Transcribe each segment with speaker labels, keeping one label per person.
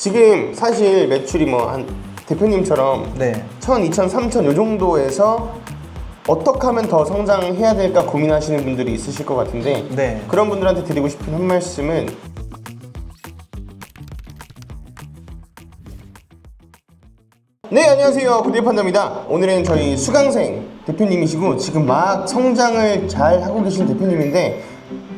Speaker 1: 지금 사실 매출이 뭐 한 대표님처럼
Speaker 2: 네.
Speaker 1: 1000, 2000, 3000 요 정도에서 어떻게 하면 더 성장해야 될까 고민하시는 분들이 있으실 것 같은데
Speaker 2: 네.
Speaker 1: 그런 분들한테 드리고 싶은 한 말씀은 네, 안녕하세요. 구대판다입니다. 오늘은 저희 수강생 대표님이시고 지금 막 성장을 잘 하고 계신 대표님인데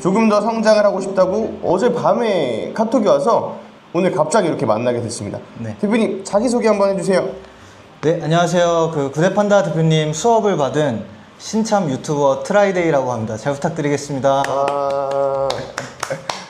Speaker 1: 조금 더 성장을 하고 싶다고 어젯밤에 카톡이 와서 오늘 갑자기 이렇게 만나게 됐습니다.
Speaker 2: 네.
Speaker 1: 대표님 자기소개 한번 해주세요.
Speaker 2: 네, 안녕하세요. 구대판다 대표님 수업을 받은 신참 유튜버 트라이데이라고 합니다. 잘 부탁드리겠습니다.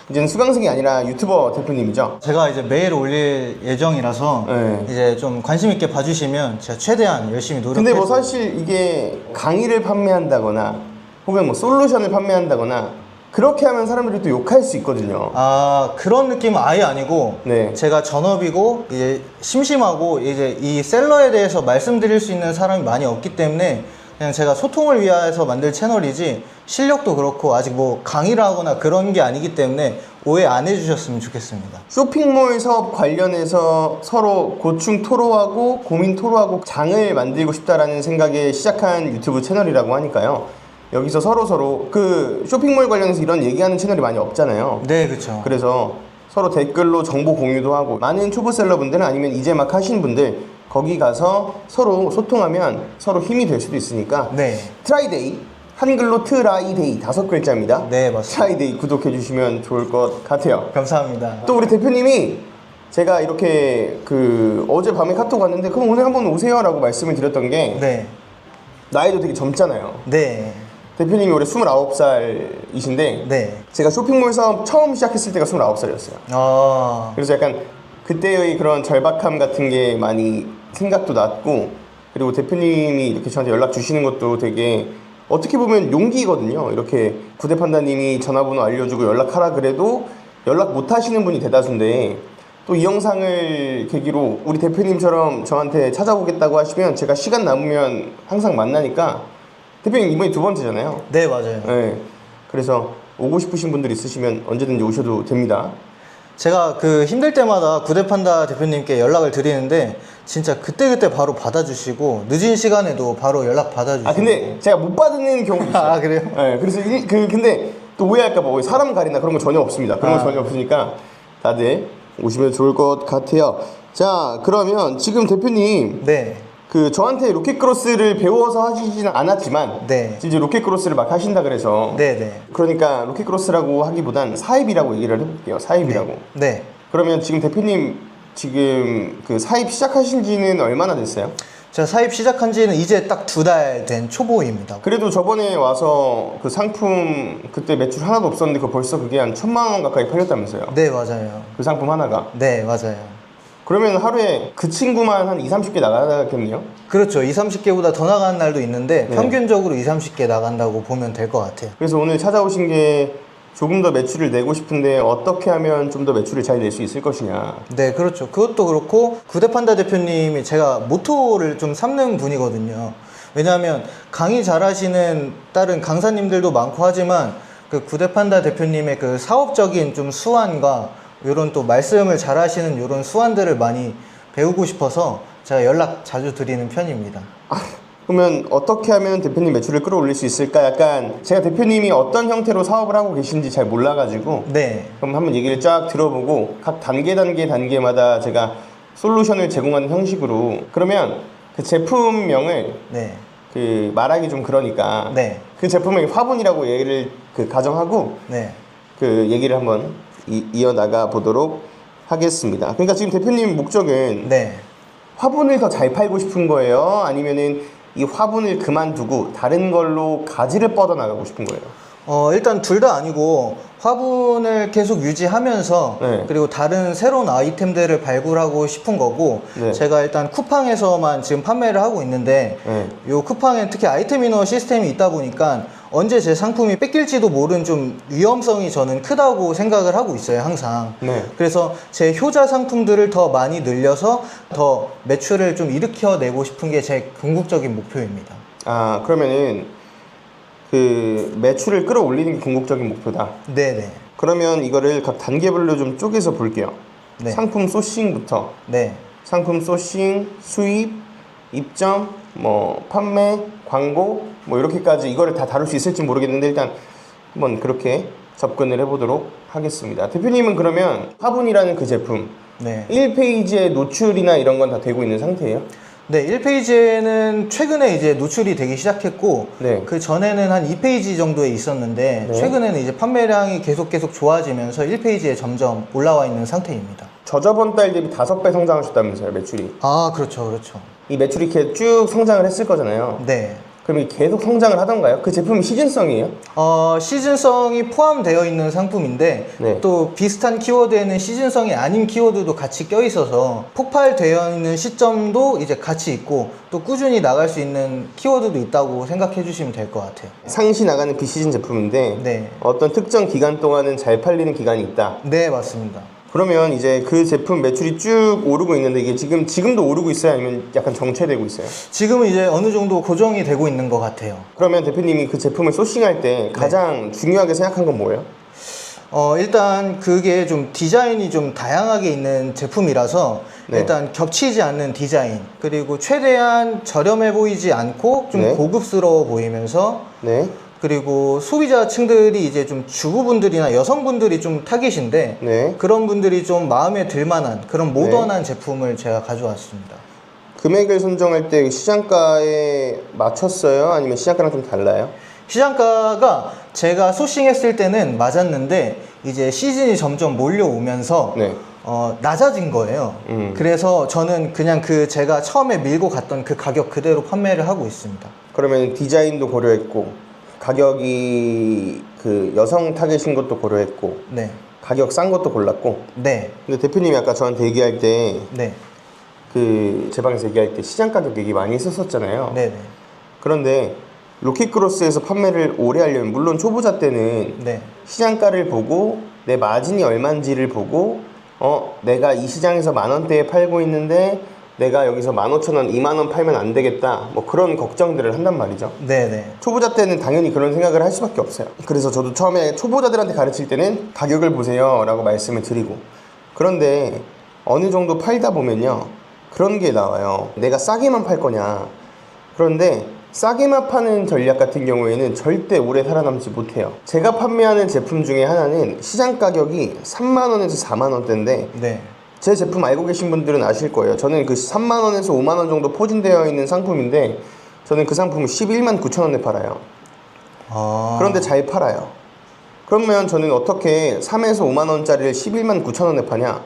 Speaker 1: 이제는 수강생이 아니라 유튜버 대표님이죠?
Speaker 2: 제가 이제 매일 올릴 예정이라서
Speaker 1: 네.
Speaker 2: 이제 좀 관심 있게 봐주시면 제가 최대한 열심히 노력해서.
Speaker 1: 근데 뭐 사실 이게 강의를 판매한다거나 혹은 뭐 솔루션을 판매한다거나 그렇게 하면 사람들이 또 욕할 수 있거든요.
Speaker 2: 아, 그런 느낌은 아예 아니고
Speaker 1: 네.
Speaker 2: 제가 전업이고 이제 심심하고 이제 이 셀러에 대해서 말씀드릴 수 있는 사람이 많이 없기 때문에 그냥 제가 소통을 위해서 만들 채널이지 실력도 그렇고 아직 뭐 강의를 하거나 그런 게 아니기 때문에 오해 안 해주셨으면 좋겠습니다.
Speaker 1: 쇼핑몰 사업 관련해서 서로 고충 토로하고 고민 토로하고 장을 만들고 싶다라는 생각에 시작한 유튜브 채널이라고 하니까요. 여기서 서로 그 쇼핑몰 관련해서 이런 얘기하는 채널이 많이 없잖아요.
Speaker 2: 네, 그렇죠.
Speaker 1: 그래서 서로 댓글로 정보 공유도 하고 많은 초보셀러분들은 아니면 이제 막 하신 분들 거기 가서 서로 소통하면 서로 힘이 될 수도 있으니까
Speaker 2: 네.
Speaker 1: 트라이데이 한글로 트라이데이 5글자입니다.
Speaker 2: 네, 맞습니다.
Speaker 1: 트라이데이 구독해 주시면 좋을 것 같아요.
Speaker 2: 감사합니다.
Speaker 1: 또 우리 대표님이 제가 이렇게 어젯밤에 카톡 왔는데 그럼 오늘 한번 오세요 라고 말씀을 드렸던 게
Speaker 2: 네.
Speaker 1: 나이도 되게 젊잖아요.
Speaker 2: 네.
Speaker 1: 대표님이 올해 29살이신데
Speaker 2: 네.
Speaker 1: 제가 쇼핑몰 사업 처음 시작했을 때가 29살이었어요.
Speaker 2: 아,
Speaker 1: 그래서 약간 그때의 그런 절박함 같은 게 많이 생각도 났고, 그리고 대표님이 이렇게 저한테 연락 주시는 것도 되게 어떻게 보면 용기거든요. 이렇게 구대판다님이 전화번호 알려주고 연락하라 그래도 연락 못 하시는 분이 대다수인데 또 이 영상을 계기로 우리 대표님처럼 저한테 찾아오겠다고 하시면 제가 시간 남으면 항상 만나니까 대표님 이번이 2번째잖아요.
Speaker 2: 네, 맞아요.
Speaker 1: 네. 그래서 오고 싶으신 분들 있으시면 언제든지 오셔도 됩니다.
Speaker 2: 제가 힘들 때마다 구대판다 대표님께 연락을 드리는데 진짜 그때그때 바로 받아주시고 늦은 시간에도 바로 연락 받아주시고.
Speaker 1: 아 근데 제가 못 받는 경우도 있어요.
Speaker 2: 아, 그래요?
Speaker 1: 네, 그래서 근데 또 오해할까봐 사람 가리나 그런 거 전혀 없습니다. 그런 거 전혀 없으니까 다들 오시면 좋을 것 같아요. 자, 그러면 지금 대표님
Speaker 2: 네.
Speaker 1: 저한테 로켓크로스를 배워서 하시지는 않았지만
Speaker 2: 네.
Speaker 1: 이제 로켓크로스를 막 하신다 그래서
Speaker 2: 네.
Speaker 1: 그러니까 로켓크로스라고 하기보단 사입이라고 얘기를 해볼게요. 사입이라고.
Speaker 2: 네.
Speaker 1: 그러면 지금 대표님 지금 사입 시작하신 지는 얼마나 됐어요?
Speaker 2: 제가 사입 시작한 지는 이제 딱 2달 된 초보입니다.
Speaker 1: 그래도 저번에 와서 상품 그때 매출 하나도 없었는데 벌써 그게 한 1000만 원 가까이 팔렸다면서요?
Speaker 2: 네, 맞아요.
Speaker 1: 그 상품 하나가.
Speaker 2: 네, 맞아요.
Speaker 1: 그러면 하루에 그 친구만 한 2, 30개 나가겠네요?
Speaker 2: 그렇죠. 2, 30개보다 더 나가는 날도 있는데
Speaker 1: 네.
Speaker 2: 평균적으로 2, 30개 나간다고 보면 될 것 같아요.
Speaker 1: 그래서 오늘 찾아오신 게 조금 더 매출을 내고 싶은데 어떻게 하면 좀 더 매출을 잘 낼 수 있을 것이냐.
Speaker 2: 네, 그렇죠. 그것도 그렇고 구대판다 대표님이 제가 모토를 좀 삼는 분이거든요. 왜냐하면 강의 잘하시는 다른 강사님들도 많고 하지만 구대판다 대표님의 사업적인 좀 수완과 이런 또 말씀을 잘하시는 이런 수완들을 많이 배우고 싶어서 제가 연락 자주 드리는 편입니다.
Speaker 1: 그러면 어떻게 하면 대표님 매출을 끌어올릴 수 있을까? 약간 제가 대표님이 어떤 형태로 사업을 하고 계신지 잘 몰라가지고
Speaker 2: 네.
Speaker 1: 그럼 한번 얘기를 쫙 들어보고 각 단계마다 제가 솔루션을 제공하는 형식으로 그러면 그 제품명을
Speaker 2: 네.
Speaker 1: 말하기 좀 그러니까
Speaker 2: 네.
Speaker 1: 그 제품명이 화분이라고 얘기를 가정하고
Speaker 2: 네.
Speaker 1: 얘기를 한번 이어나가 보도록 하겠습니다. 그러니까 지금 대표님 목적은
Speaker 2: 네.
Speaker 1: 화분을 더 잘 팔고 싶은 거예요? 아니면은 이 화분을 그만두고 다른 걸로 가지를 뻗어나가고 싶은 거예요?
Speaker 2: 일단 둘 다 아니고 화분을 계속 유지하면서
Speaker 1: 네.
Speaker 2: 그리고 다른 새로운 아이템들을 발굴하고 싶은 거고
Speaker 1: 네.
Speaker 2: 제가 일단 쿠팡에서만 지금 판매를 하고 있는데
Speaker 1: 네.
Speaker 2: 요 쿠팡엔 특히 아이템 인어 시스템이 있다 보니까 언제 제 상품이 뺏길지도 모르는 좀 위험성이 저는 크다고 생각을 하고 있어요, 항상.
Speaker 1: 네.
Speaker 2: 그래서 제 효자 상품들을 더 많이 늘려서 더 매출을 좀 일으켜내고 싶은 게 제 궁극적인 목표입니다.
Speaker 1: 아, 그러면은 매출을 끌어올리는 게 궁극적인 목표다.
Speaker 2: 네네.
Speaker 1: 그러면 이거를 각 단계별로 좀 쪼개서 볼게요.
Speaker 2: 네.
Speaker 1: 상품 소싱부터
Speaker 2: 네.
Speaker 1: 상품 소싱, 수입, 입점, 뭐 판매, 광고 뭐 이렇게까지 이거를 다 다룰 수 있을지 모르겠는데 일단 한번 그렇게 접근을 해보도록 하겠습니다. 대표님은 그러면 화분이라는 그 제품
Speaker 2: 네.
Speaker 1: 1페이지에 노출이나 이런 건 다 되고 있는 상태예요?
Speaker 2: 네, 1페이지에는 최근에 이제 노출이 되기 시작했고,
Speaker 1: 네.
Speaker 2: 그 전에는 한 2페이지 정도에 있었는데,
Speaker 1: 네.
Speaker 2: 최근에는 이제 판매량이 계속 좋아지면서 1페이지에 점점 올라와 있는 상태입니다.
Speaker 1: 저저번 달 대비 5배 성장하셨다면서요, 매출이.
Speaker 2: 아, 그렇죠, 그렇죠.
Speaker 1: 이 매출이 이렇게 쭉 성장을 했을 거잖아요.
Speaker 2: 네.
Speaker 1: 그럼 이게 계속 성장을 하던가요? 그 제품이 시즌성이에요?
Speaker 2: 시즌성이 포함되어 있는 상품인데,
Speaker 1: 네.
Speaker 2: 또 비슷한 키워드에는 시즌성이 아닌 키워드도 같이 껴있어서 폭발되어 있는 시점도 이제 같이 있고, 또 꾸준히 나갈 수 있는 키워드도 있다고 생각해 주시면 될 것 같아요.
Speaker 1: 상시 나가는 비시즌 제품인데
Speaker 2: 네.
Speaker 1: 어떤 특정 기간 동안은 잘 팔리는 기간이 있다.
Speaker 2: 네, 맞습니다.
Speaker 1: 그러면 이제 그 제품 매출이 쭉 오르고 있는데 이게 지금도 오르고 있어요? 아니면 약간 정체되고 있어요?
Speaker 2: 지금은 이제 어느 정도 고정이 되고 있는 것 같아요.
Speaker 1: 그러면 대표님이 그 제품을 소싱할 때 가장 중요하게 생각한 건 뭐예요?
Speaker 2: 일단 그게 좀 디자인이 좀 다양하게 있는 제품이라서
Speaker 1: 네.
Speaker 2: 일단 겹치지 않는 디자인, 그리고 최대한 저렴해 보이지 않고 좀
Speaker 1: 네.
Speaker 2: 고급스러워 보이면서,
Speaker 1: 네.
Speaker 2: 그리고 소비자층들이 이제 좀 주부분들이나 여성분들이 좀 타깃인데
Speaker 1: 네.
Speaker 2: 그런 분들이 좀 마음에 들만한 그런 모던한 제품을 제가 가져왔습니다.
Speaker 1: 금액을 선정할 때 시장가에 맞췄어요? 아니면 시장가랑 좀 달라요?
Speaker 2: 시장가가 제가 소싱했을 때는 맞았는데 이제 시즌이 점점 몰려오면서
Speaker 1: 네.
Speaker 2: 낮아진 거예요. 그래서 저는 그냥 그 제가 처음에 밀고 갔던 그 가격 그대로 판매를 하고 있습니다.
Speaker 1: 그러면 디자인도 고려했고 가격이 그 여성 타겟인 것도 고려했고
Speaker 2: 네.
Speaker 1: 가격 싼 것도 골랐고.
Speaker 2: 네.
Speaker 1: 근데 대표님이 아까 저한테 얘기할 때
Speaker 2: 네.
Speaker 1: 그 제 방에서 얘기할 때 시장 가격 얘기 많이 했었잖아요.
Speaker 2: 네.
Speaker 1: 그런데 로켓크로스에서 판매를 오래 하려면 물론 초보자 때는
Speaker 2: 네.
Speaker 1: 시장가를 보고 내 마진이 얼마인지를 보고 내가 이 시장에서 10,000원대에 팔고 있는데 내가 여기서 15,000원, 20,000원 팔면 안 되겠다 뭐 그런 걱정들을 한단 말이죠.
Speaker 2: 네. 네.
Speaker 1: 초보자 때는 당연히 그런 생각을 할 수밖에 없어요. 그래서 저도 처음에 초보자들한테 가르칠 때는 가격을 보세요 라고 말씀을 드리고, 그런데 어느 정도 팔다 보면요 그런 게 나와요. 내가 싸게만 팔 거냐. 그런데 싸게만 파는 전략 같은 경우에는 절대 오래 살아남지 못해요. 제가 판매하는 제품 중에 하나는 시장 가격이 30,000원에서 40,000원대인데
Speaker 2: 네.
Speaker 1: 제 제품 알고 계신 분들은 아실 거예요. 저는 그 30,000원에서 50,000원 정도 포진되어 있는 상품인데 저는 그 상품을 119,000원에 팔아요. 그런데 잘 팔아요. 그러면 저는 어떻게 3에서 5만원짜리를 119,000원에 파냐?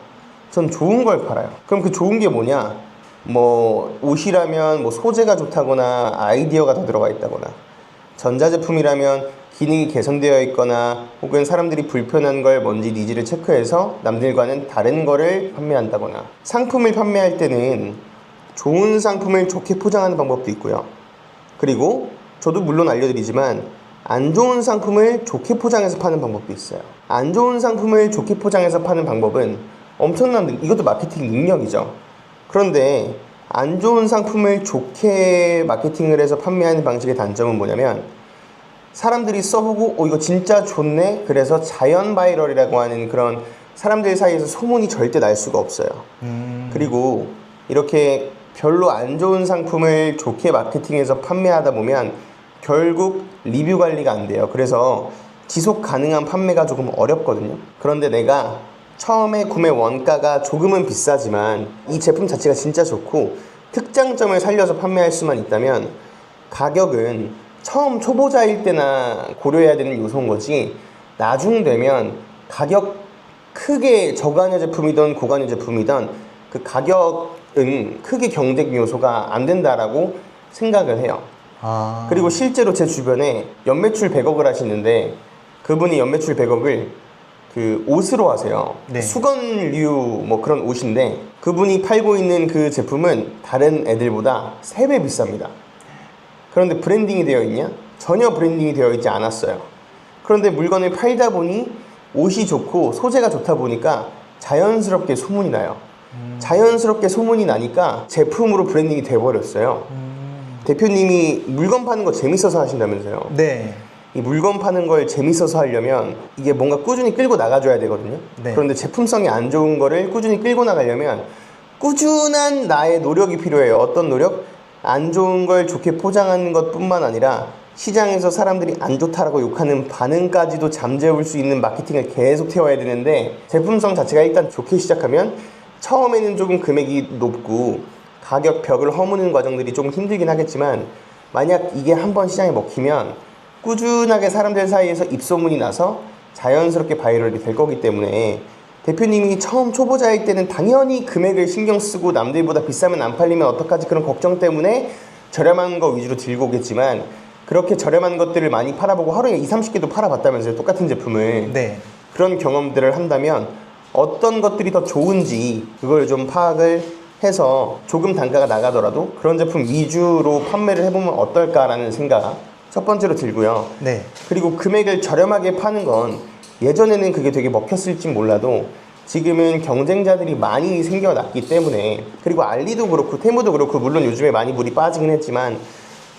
Speaker 1: 전 좋은 걸 팔아요. 그럼 그 좋은 게 뭐냐? 뭐 옷이라면 뭐 소재가 좋다거나 아이디어가 더 들어가 있다거나, 전자제품이라면 기능이 개선되어 있거나 혹은 사람들이 불편한 걸 뭔지 니즈를 체크해서 남들과는 다른 거를 판매한다거나, 상품을 판매할 때는 좋은 상품을 좋게 포장하는 방법도 있고요. 그리고 저도 물론 알려드리지만 안 좋은 상품을 좋게 포장해서 파는 방법도 있어요. 안 좋은 상품을 좋게 포장해서 파는 방법은 엄청난, 이것도 마케팅 능력이죠. 그런데 안 좋은 상품을 좋게 마케팅을 해서 판매하는 방식의 단점은 뭐냐면 사람들이 써보고 이거 진짜 좋네, 그래서 자연 바이럴이라고 하는 그런 사람들 사이에서 소문이 절대 날 수가 없어요. 그리고 이렇게 별로 안 좋은 상품을 좋게 마케팅해서 판매하다 보면 결국 리뷰 관리가 안 돼요. 그래서 지속 가능한 판매가 조금 어렵거든요. 그런데 내가 처음에 구매 원가가 조금은 비싸지만 이 제품 자체가 진짜 좋고 특장점을 살려서 판매할 수만 있다면 가격은 처음 초보자일 때나 고려해야 되는 요소인 거지, 나중 되면 가격 크게 저가형 제품이든 고가형 제품이든 그 가격은 크게 경쟁 요소가 안 된다라고 생각을 해요. 그리고 실제로 제 주변에 연매출 100억을 하시는데 그분이 연매출 100억을 그 옷으로 하세요.
Speaker 2: 네.
Speaker 1: 수건류 뭐 그런 옷인데 그분이 팔고 있는 그 제품은 다른 애들보다 3배 비쌉니다. 그런데 브랜딩이 되어 있냐? 전혀 브랜딩이 되어 있지 않았어요. 그런데 물건을 팔다 보니 옷이 좋고 소재가 좋다 보니까 자연스럽게 소문이 나요. 자연스럽게 소문이 나니까 제품으로 브랜딩이 돼버렸어요. 대표님이 물건 파는 거 재밌어서 하신다면서요?
Speaker 2: 네.
Speaker 1: 이 물건 파는 걸 재밌어서 하려면 이게 뭔가 꾸준히 끌고 나가줘야 되거든요.
Speaker 2: 네.
Speaker 1: 그런데 제품성이 안 좋은 거를 꾸준히 끌고 나가려면 꾸준한 나의 노력이 필요해요. 어떤 노력? 안 좋은 걸 좋게 포장하는 것뿐만 아니라 시장에서 사람들이 안 좋다라고 욕하는 반응까지도 잠재울 수 있는 마케팅을 계속 태워야 되는데, 제품성 자체가 일단 좋게 시작하면 처음에는 조금 금액이 높고 가격 벽을 허무는 과정들이 조금 힘들긴 하겠지만, 만약 이게 한번 시장에 먹히면 꾸준하게 사람들 사이에서 입소문이 나서 자연스럽게 바이럴이 될 거기 때문에, 대표님이 처음 초보자일 때는 당연히 금액을 신경 쓰고 남들보다 비싸면 안 팔리면 어떡하지 그런 걱정 때문에 저렴한 거 위주로 들고 오겠지만, 그렇게 저렴한 것들을 많이 팔아보고 하루에 20-30개도 팔아봤다면서요, 똑같은 제품을.
Speaker 2: 네.
Speaker 1: 그런 경험들을 한다면 어떤 것들이 더 좋은지 그걸 좀 파악을 해서 조금 단가가 나가더라도 그런 제품 위주로 판매를 해보면 어떨까라는 생각 첫 번째로 들고요.
Speaker 2: 네.
Speaker 1: 그리고 금액을 저렴하게 파는 건 예전에는 그게 되게 먹혔을지 몰라도 지금은 경쟁자들이 많이 생겨났기 때문에, 그리고 알리도 그렇고 테무도 그렇고 물론 요즘에 많이 물이 빠지긴 했지만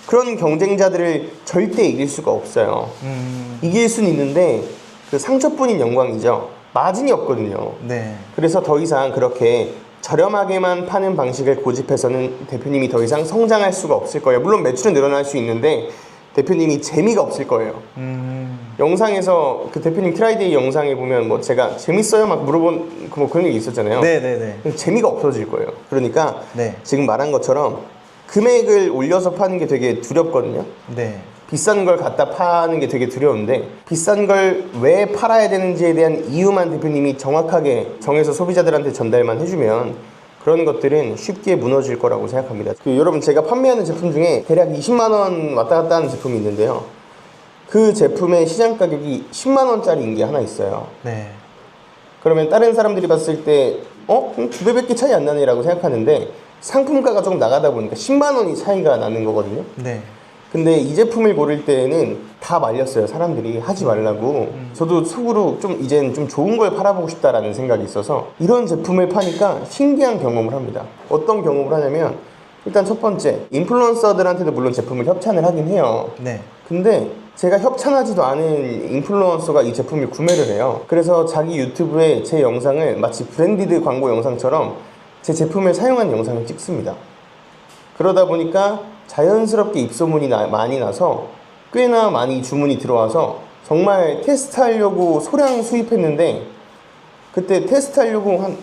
Speaker 1: 그런 경쟁자들을 절대 이길 수가 없어요. 이길 수는 있는데 그 상처뿐인 영광이죠. 마진이 없거든요.
Speaker 2: 네.
Speaker 1: 그래서 더 이상 그렇게 저렴하게만 파는 방식을 고집해서는 대표님이 더 이상 성장할 수가 없을 거예요. 물론 매출은 늘어날 수 있는데 대표님이 재미가 없을 거예요. 영상에서 그 대표님 트라이데이 영상에 보면 뭐 제가 재밌어요? 막 물어본 뭐 그런 얘기 있었잖아요.
Speaker 2: 네네네.
Speaker 1: 재미가 없어질 거예요. 그러니까
Speaker 2: 네.
Speaker 1: 지금 말한 것처럼 금액을 올려서 파는 게 되게 두렵거든요.
Speaker 2: 네.
Speaker 1: 비싼 걸 갖다 파는 게 되게 두려운데, 비싼 걸 왜 팔아야 되는지에 대한 이유만 대표님이 정확하게 정해서 소비자들한테 전달만 해주면 그런 것들은 쉽게 무너질 거라고 생각합니다. 여러분, 제가 판매하는 제품 중에 대략 20만 원 왔다 갔다 하는 제품이 있는데요, 그 제품의 시장 가격이 10만 원짜리인 게 하나 있어요.
Speaker 2: 네.
Speaker 1: 그러면 다른 사람들이 봤을 때 두 배밖에 차이 안 나네 라고 생각하는데, 상품가가 조금 나가다 보니까 10만 원이 차이가 나는 거거든요.
Speaker 2: 네.
Speaker 1: 근데 이 제품을 고를 때에는 다 말렸어요. 사람들이 하지 말라고. 저도 속으로 좀 이제는 좀 좋은 걸 팔아보고 싶다라는 생각이 있어서 이런 제품을 파니까 신기한 경험을 합니다. 어떤 경험을 하냐면, 일단 첫 번째, 인플루언서들한테도 물론 제품을 협찬을 하긴 해요.
Speaker 2: 네.
Speaker 1: 근데 제가 협찬하지도 않은 인플루언서가 이 제품을 구매를 해요. 그래서 자기 유튜브에 제 영상을 마치 브랜디드 광고 영상처럼 제 제품을 사용한 영상을 찍습니다. 그러다 보니까 자연스럽게 입소문이 많이 나서 꽤나 많이 주문이 들어와서 정말 테스트하려고 소량 수입했는데, 그때 테스트하려고 한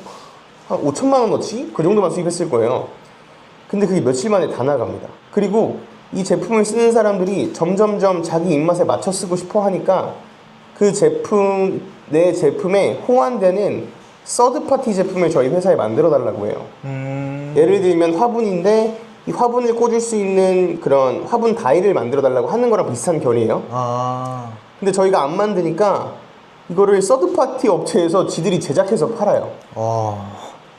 Speaker 1: 5천만 원어치? 그 정도만 수입했을 거예요. 근데 그게 며칠 만에 다 나갑니다. 그리고 이 제품을 쓰는 사람들이 점점점 자기 입맛에 맞춰 쓰고 싶어 하니까 그 제품, 내 제품에 호환되는 서드파티 제품을 저희 회사에 만들어 달라고 해요. 예를 들면 화분인데 이 화분을 꽂을 수 있는 그런 화분 다이를 만들어 달라고 하는 거랑 비슷한 결이에요. 근데 저희가 안 만드니까 이거를 서드파티 업체에서 지들이 제작해서 팔아요.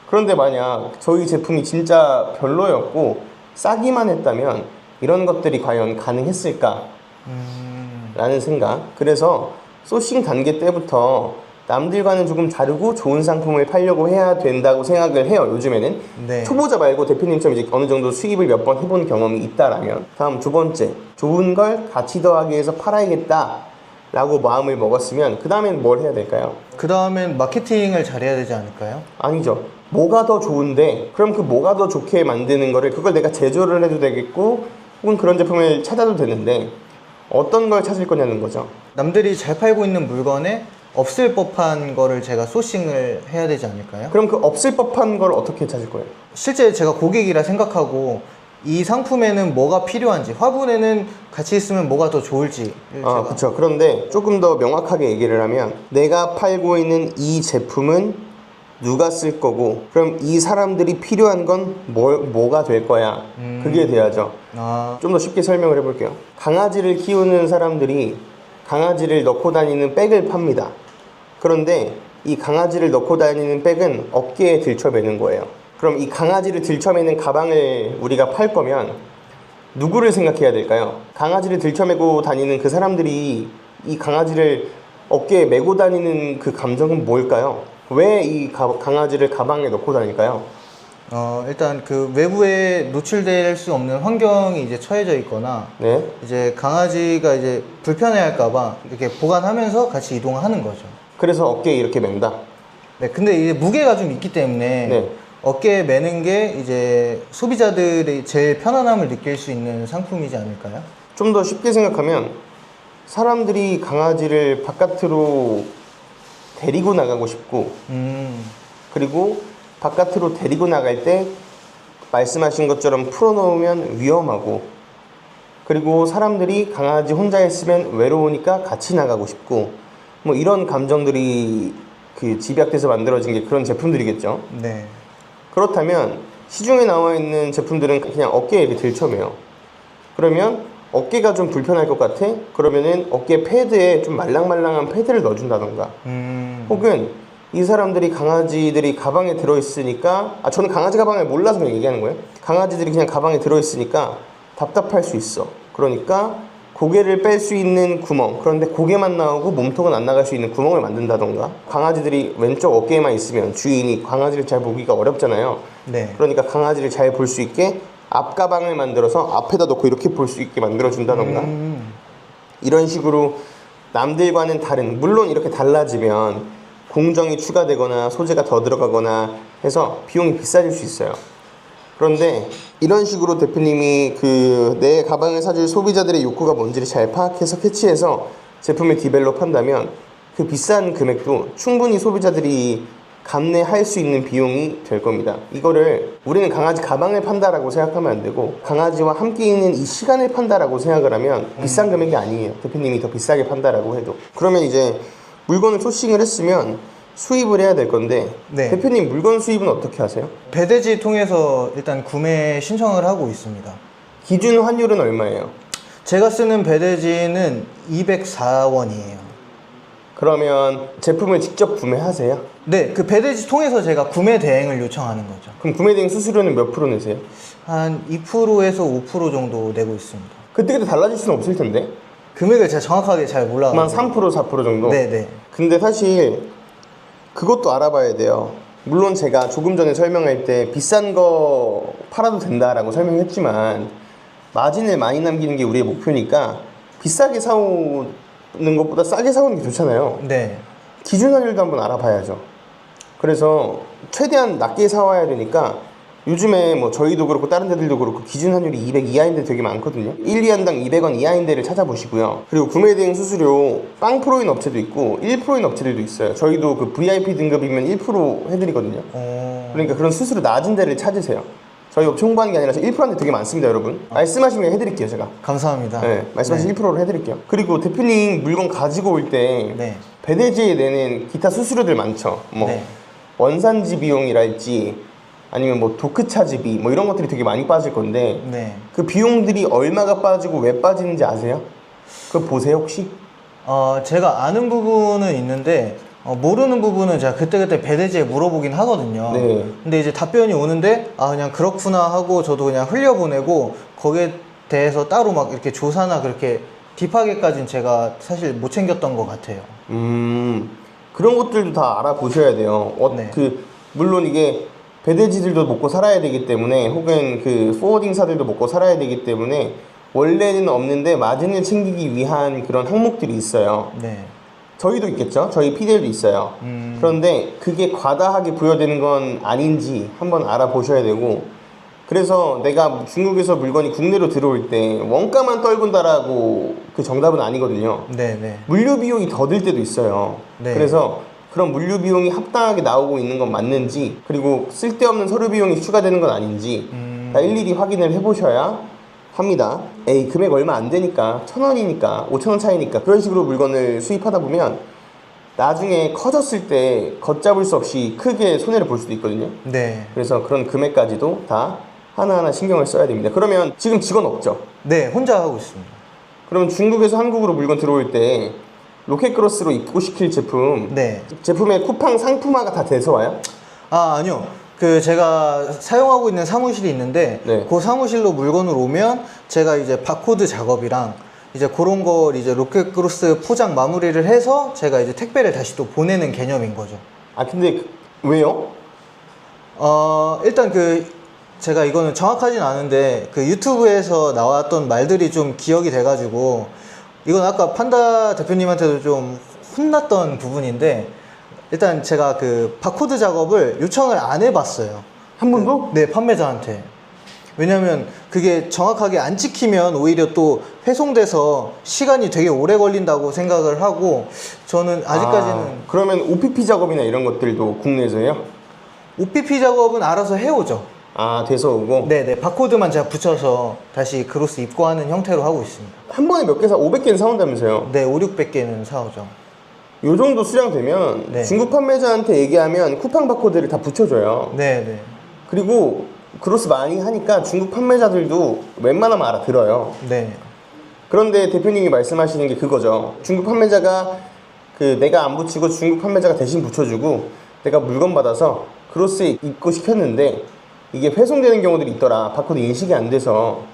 Speaker 1: 그런데 만약 저희 제품이 진짜 별로였고 싸기만 했다면 이런 것들이 과연 가능했을까? 라는 생각. 그래서 소싱 단계 때부터 남들과는 조금 다르고 좋은 상품을 팔려고 해야 된다고 생각을 해요, 요즘에는.
Speaker 2: 네.
Speaker 1: 초보자 말고 대표님처럼 이제 어느 정도 수입을 몇 번 해본 경험이 있다라면. 다음 두 번째, 좋은 걸 가치 더하기 위해서 팔아야겠다 라고 마음을 먹었으면 그 다음엔 뭘 해야 될까요?
Speaker 2: 그 다음엔 마케팅을 잘해야 되지 않을까요?
Speaker 1: 아니죠. 뭐가 더 좋은데, 그럼 그 뭐가 더 좋게 만드는 거를, 그걸 내가 제조를 해도 되겠고 혹은 그런 제품을 찾아도 되는데 어떤 걸 찾을 거냐는 거죠.
Speaker 2: 남들이 잘 팔고 있는 물건에 없을 법한 거를 제가 소싱을 해야 되지 않을까요?
Speaker 1: 그럼 그 없을 법한 걸 어떻게 찾을 거예요?
Speaker 2: 실제 제가 고객이라 생각하고 이 상품에는 뭐가 필요한지, 화분에는 같이 있으면 뭐가 더 좋을지
Speaker 1: 그렇죠. 그런데 조금 더 명확하게 얘기를 하면, 내가 팔고 있는 이 제품은 누가 쓸 거고, 그럼 이 사람들이 필요한 건 뭐가 될 거야. 그게 돼야죠. 좀 더 쉽게 설명을 해볼게요. 강아지를 키우는 사람들이 강아지를 넣고 다니는 백을 팝니다. 그런데 이 강아지를 넣고 다니는 백은 어깨에 들쳐매는 거예요. 그럼 이 강아지를 들쳐매는 가방을 우리가 팔 거면 누구를 생각해야 될까요? 강아지를 들쳐매고 다니는 그 사람들이 이 강아지를 어깨에 메고 다니는 그 감정은 뭘까요? 왜 이 강아지를 가방에 넣고 다닐까요?
Speaker 2: 일단 그 외부에 노출될 수 없는 환경이 이제 처해져 있거나
Speaker 1: 네.
Speaker 2: 이제 강아지가 이제 불편해할까봐 이렇게 보관하면서 같이 이동하는 거죠.
Speaker 1: 그래서 어깨에 이렇게 맨다.
Speaker 2: 네, 근데 이제 무게가 좀 있기 때문에
Speaker 1: 네.
Speaker 2: 어깨에 매는 게 이제 소비자들이 제일 편안함을 느낄 수 있는 상품이지 않을까요?
Speaker 1: 좀 더 쉽게 생각하면 사람들이 강아지를 바깥으로 데리고 나가고 싶고 그리고 바깥으로 데리고 나갈 때 말씀하신 것처럼 풀어놓으면 위험하고 그리고 사람들이 강아지 혼자 있으면 외로우니까 같이 나가고 싶고 뭐 이런 감정들이 그 집약돼서 만들어진 게 그런 제품들이겠죠.
Speaker 2: 네.
Speaker 1: 그렇다면 시중에 나와 있는 제품들은 그냥 어깨에 이렇게 들쳐매요. 그러면 어깨가 좀 불편할 것 같아? 그러면은 어깨 패드에 좀 말랑말랑한 패드를 넣어준다던가 혹은 이 사람들이 강아지들이 가방에 들어있으니까 저는 강아지 가방을 몰라서 그냥 얘기하는 거예요. 강아지들이 그냥 가방에 들어있으니까 답답할 수 있어. 그러니까 고개를 뺄 수 있는 구멍, 그런데 고개만 나오고 몸통은 안 나갈 수 있는 구멍을 만든다던가 강아지들이 왼쪽 어깨에만 있으면 주인이 강아지를 잘 보기가 어렵잖아요.
Speaker 2: 네.
Speaker 1: 그러니까 강아지를 잘 볼 수 있게 앞가방을 만들어서 앞에다 놓고 이렇게 볼 수 있게 만들어준다던가 이런 식으로 남들과는 다른, 물론 이렇게 달라지면 공정이 추가되거나 소재가 더 들어가거나 해서 비용이 비싸질 수 있어요. 그런데 이런 식으로 대표님이 그 내 가방을 사줄 소비자들의 욕구가 뭔지를 잘 파악해서 캐치해서 제품을 디벨롭한다면 그 비싼 금액도 충분히 소비자들이 감내할 수 있는 비용이 될 겁니다. 이거를 우리는 강아지 가방을 판다라고 생각하면 안 되고 강아지와 함께 있는 이 시간을 판다라고 생각을 하면 비싼 금액이 아니에요. 대표님이 더 비싸게 판다라고 해도. 그러면 이제 물건을 소싱을 했으면 수입을 해야 될 건데
Speaker 2: 네.
Speaker 1: 대표님 물건 수입은 어떻게 하세요?
Speaker 2: 배대지 통해서 일단 구매 신청을 하고 있습니다.
Speaker 1: 기준 환율은 얼마예요?
Speaker 2: 제가 쓰는 배대지는 204원이에요.
Speaker 1: 그러면 제품을 직접 구매하세요?
Speaker 2: 네, 그 배대지 통해서 제가 구매 대행을 요청하는 거죠.
Speaker 1: 그럼 구매 대행 수수료는 몇 프로 내세요?
Speaker 2: 한 2%에서 5% 정도 내고 있습니다.
Speaker 1: 그때그때 달라질 수는 없을 텐데
Speaker 2: 금액을 제가 정확하게 잘
Speaker 1: 그만
Speaker 2: 몰라가지고.
Speaker 1: 3% 4% 정도?
Speaker 2: 네네.
Speaker 1: 근데 사실 그것도 알아봐야 돼요. 물론 제가 조금 전에 설명할 때 비싼 거 팔아도 된다라고 설명했지만 마진을 많이 남기는 게 우리의 목표니까 비싸게 사오는 것보다 싸게 사오는 게 좋잖아요.
Speaker 2: 네.
Speaker 1: 기준 환율도 한번 알아봐야죠. 그래서 최대한 낮게 사와야 되니까 요즘에 뭐 저희도 그렇고 다른 데들도 그렇고 기준 환율이 200 이하인 데 되게 많거든요. 1위안당 200원 이하인 데를 찾아보시고요. 그리고 구매 대행 수수료 0%인 업체도 있고 1%인 업체들도 있어요. 저희도 그 VIP 등급이면 1% 해드리거든요. 그러니까 그런 수수료 낮은 데를 찾으세요. 저희 업체 홍보하는 게 아니라서 1%한 데 되게 많습니다, 여러분. 말씀하시면 해드릴게요, 제가.
Speaker 2: 감사합니다.
Speaker 1: 네, 말씀하신
Speaker 2: 네.
Speaker 1: 1%로 해드릴게요. 그리고 대표님 물건 가지고 올 때
Speaker 2: 네.
Speaker 1: 배대지에 내는 기타 수수료들 많죠. 뭐
Speaker 2: 네.
Speaker 1: 원산지 비용이랄지 아니면 뭐 도크차지비 뭐 이런 것들이 되게 많이 빠질 건데
Speaker 2: 네.
Speaker 1: 그 비용들이 얼마가 빠지고 왜 빠지는지 아세요? 그거 보세요 혹시?
Speaker 2: 제가 아는 부분은 있는데 모르는 부분은 제가 그때그때 배대지에 물어보긴 하거든요.
Speaker 1: 네.
Speaker 2: 근데 이제 답변이 오는데 그냥 그렇구나 하고 저도 그냥 흘려보내고 거기에 대해서 따로 막 이렇게 조사나 그렇게 딥하게까지는 제가 사실 못 챙겼던 것 같아요.
Speaker 1: 그런 것들도 다 알아보셔야 돼요.
Speaker 2: 네.
Speaker 1: 물론 이게 배대지들도 먹고 살아야 되기 때문에 혹은 그 포워딩사들도 먹고 살아야 되기 때문에 원래는 없는데 마진을 챙기기 위한 그런 항목들이 있어요.
Speaker 2: 네.
Speaker 1: 저희도 있겠죠. 저희 PDL도 있어요. 그런데 그게 과다하게 부여되는 건 아닌지 한번 알아보셔야 되고 그래서 내가 중국에서 물건이 국내로 들어올 때 원가만 떨군다라고 그 정답은 아니거든요.
Speaker 2: 네.
Speaker 1: 물류 비용이 더 들 때도 있어요.
Speaker 2: 네.
Speaker 1: 그래서 그런 물류 비용이 합당하게 나오고 있는 건 맞는지 그리고 쓸데없는 서류 비용이 추가되는 건 아닌지 다 일일이 확인을 해보셔야 합니다. 에이 금액 얼마 안 되니까 1,000원이니까 5,000원 차이니까 그런 식으로 물건을 수입하다 보면 나중에 커졌을 때 걷잡을 수 없이 크게 손해를 볼 수도 있거든요.
Speaker 2: 네.
Speaker 1: 그래서 그런 금액까지도 다 하나하나 신경을 써야 됩니다. 그러면 지금 직원 없죠?
Speaker 2: 네, 혼자 하고 있습니다.
Speaker 1: 그러면 중국에서 한국으로 물건 들어올 때 로켓크로스로 입고시킬 제품
Speaker 2: 네.
Speaker 1: 제품의 쿠팡 상품화가 다 돼서 와요?
Speaker 2: 아니요. 그 제가 사용하고 있는 사무실이 있는데
Speaker 1: 네.
Speaker 2: 그 사무실로 물건을 오면 제가 이제 바코드 작업이랑 이제 그런 걸 이제 로켓크로스 포장 마무리를 해서 제가 이제 택배를 다시 또 보내는 개념인 거죠.
Speaker 1: 근데 왜요?
Speaker 2: 일단 제가 이거는 정확하진 않은데 그 유튜브에서 나왔던 말들이 좀 기억이 돼가지고 이건 아까 판다 대표님한테도 좀 혼났던 부분인데 일단 제가 그 바코드 작업을 요청을 안 해봤어요.
Speaker 1: 한 번도?
Speaker 2: 네, 판매자한테. 왜냐면 그게 정확하게 안 찍히면 오히려 또 회송돼서 시간이 되게 오래 걸린다고 생각을 하고 저는 아직까지는
Speaker 1: 그러면 OPP 작업이나 이런 것들도 국내에서 해요?
Speaker 2: OPP 작업은 알아서 해오죠.
Speaker 1: 돼서 오고?
Speaker 2: 네네, 바코드만 제가 붙여서 다시 그로스 입고하는 형태로 하고 있습니다.
Speaker 1: 한 번에 몇 개 500개는 사온다면서요?
Speaker 2: 네, 5, 600개는 사오죠.
Speaker 1: 요 정도 수량 되면
Speaker 2: 네.
Speaker 1: 중국 판매자한테 얘기하면 쿠팡 바코드를 다 붙여줘요.
Speaker 2: 네네.
Speaker 1: 그리고 그로스 많이 하니까 중국 판매자들도 웬만하면 알아들어요.
Speaker 2: 네.
Speaker 1: 그런데 대표님이 말씀하시는 게 그거죠. 중국 판매자가 내가 안 붙이고 중국 판매자가 대신 붙여주고 내가 물건 받아서 그로스에 입고 시켰는데 이게 회송되는 경우들이 있더라. 바코드 인식이 안 돼서.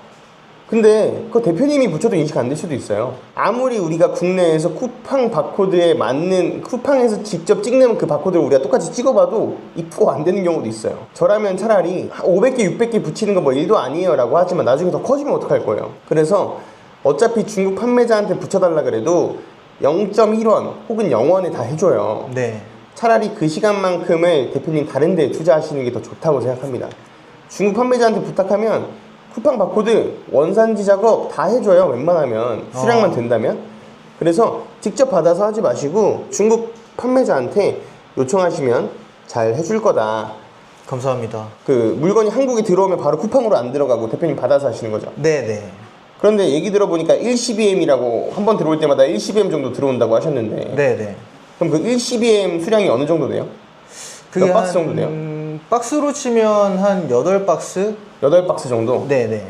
Speaker 1: 근데 그 대표님이 붙여도 인식 안 될 수도 있어요. 아무리 우리가 국내에서 쿠팡 바코드에 맞는 쿠팡에서 직접 찍는 그 바코드를 우리가 똑같이 찍어봐도 입고가 안 되는 경우도 있어요. 저라면 차라리 500개, 600개 붙이는 거 뭐 일도 아니에요 라고 하지만 나중에 더 커지면 어떡할 거예요. 그래서 어차피 중국 판매자한테 붙여달라 그래도 0.1원 혹은 0원에 다 해줘요.
Speaker 2: 네.
Speaker 1: 차라리 그 시간만큼을 대표님 다른 데에 투자하시는 게 더 좋다고 생각합니다. 중국 판매자한테 부탁하면 쿠팡 바코드 원산지 작업 다 해줘요. 웬만하면 수량만 된다면. 그래서 직접 받아서 하지 마시고 중국 판매자한테 요청하시면 잘 해줄 거다.
Speaker 2: 감사합니다.
Speaker 1: 물건이 한국에 들어오면 바로 쿠팡으로 안 들어가고 대표님 받아서 하시는 거죠.
Speaker 2: 네네.
Speaker 1: 그런데 얘기 들어보니까 1CBM이라고 한 번 들어올 때마다 1CBM 정도 들어온다고 하셨는데
Speaker 2: 네네.
Speaker 1: 그럼 그 1CBM 수량이 어느 정도 돼요?
Speaker 2: 그게
Speaker 1: 몇 박스 정도 돼요?
Speaker 2: 박스로 치면 한 8박스?
Speaker 1: 8박스 정도?
Speaker 2: 네네.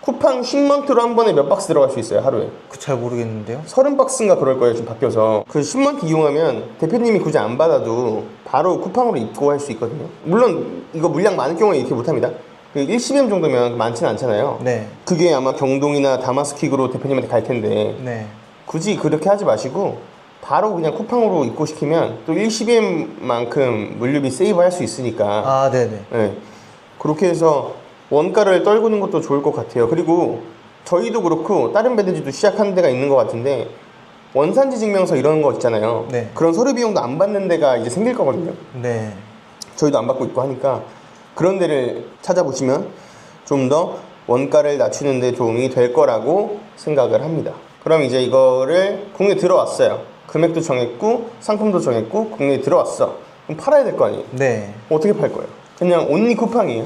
Speaker 1: 쿠팡 십먼트로 한 번에 몇 박스 들어갈 수 있어요, 하루에?
Speaker 2: 잘 모르겠는데요.
Speaker 1: 30박스인가 그럴 거예요, 지금 바뀌어서. 그 십먼트 이용하면 대표님이 굳이 안 받아도 바로 쿠팡으로 입고할 수 있거든요. 물론 이거 물량 많을 경우에 이렇게 못합니다. 1CBM 정도면 많지는 않잖아요.
Speaker 2: 네.
Speaker 1: 그게 아마 경동이나 다마스킥으로 대표님한테 갈 텐데
Speaker 2: 네.
Speaker 1: 굳이 그렇게 하지 마시고 바로 그냥 쿠팡으로 입고시키면 또 1CBM만큼 물류비 세이브 할 수 있으니까
Speaker 2: 네네.
Speaker 1: 네. 그렇게 해서 원가를 떨구는 것도 좋을 것 같아요. 그리고 저희도 그렇고 다른 배대지도 시작하는 데가 있는 것 같은데 원산지 증명서 이런 거 있잖아요.
Speaker 2: 네.
Speaker 1: 그런 서류 비용도 안 받는 데가 이제 생길 거거든요.
Speaker 2: 네.
Speaker 1: 저희도 안 받고 있고 하니까 그런 데를 찾아보시면 좀 더 원가를 낮추는 데 도움이 될 거라고 생각을 합니다. 그럼 이제 이거를 국내에 들어왔어요. 금액도 정했고 상품도 정했고 국내에 들어왔어. 그럼 팔아야 될 거 아니에요?
Speaker 2: 네.
Speaker 1: 어떻게 팔 거예요? 그냥 온리 쿠팡이에요?